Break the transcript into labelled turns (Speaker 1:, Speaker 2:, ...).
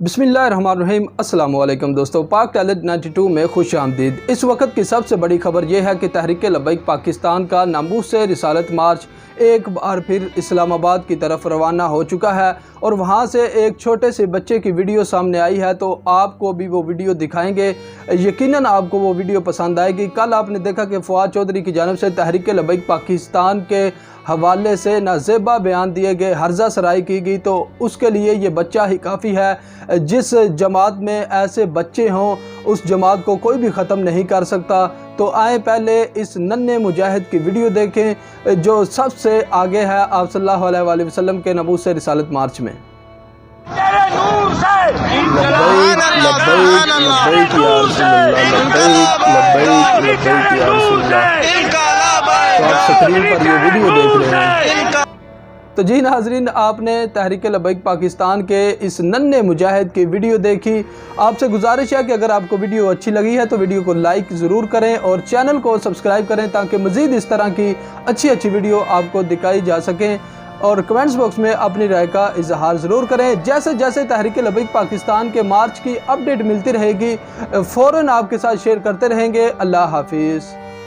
Speaker 1: بسم اللہ الرحمن الرحیم۔ السلام علیکم دوستو، پاک ٹیلنٹ 92 میں خوش آمدید۔ اس وقت کی سب سے بڑی خبر یہ ہے کہ تحریک لبیک پاکستان کا ناموس سے رسالت مارچ ایک بار پھر اسلام آباد کی طرف روانہ ہو چکا ہے اور وہاں سے ایک چھوٹے سے بچے کی ویڈیو سامنے آئی ہے، تو آپ کو بھی وہ ویڈیو دکھائیں گے۔ یقیناً آپ کو وہ ویڈیو پسند آئے گی۔ کل آپ نے دیکھا کہ فواد چودھری کی جانب سے تحریک لبیک پاکستان کے حوالے سے نازیبا بیان دیے گئے، ہرزہ سرائی کی گئی، تو اس کے لیے یہ بچہ ہی کافی ہے۔ جس جماعت میں ایسے بچے ہوں اس جماعت کو کوئی بھی ختم نہیں کر سکتا۔ تو آئیں پہلے اس ننھے مجاہد کی ویڈیو دیکھیں جو سب سے آگے ہے آپ صلی اللہ علیہ وآلہ وسلم کے ناموس سے رسالت مارچ میں۔ تو جی ناظرین، آپ نے تحریک لبیک پاکستان کے اس ننھے مجاہد کی ویڈیو دیکھی۔ آپ سے گزارش ہے کہ اگر آپ کو ویڈیو اچھی لگی ہے تو ویڈیو کو لائک ضرور کریں اور چینل کو سبسکرائب کریں تاکہ مزید اس طرح کی اچھی ویڈیو آپ کو دکھائی جا سکیں، اور کمنٹس باکس میں اپنی رائے کا اظہار ضرور کریں۔ جیسے جیسے تحریک لبیک پاکستان کے مارچ کی اپڈیٹ ملتی رہے گی فوراً آپ کے ساتھ شیئر کرتے رہیں گے۔ اللہ حافظ۔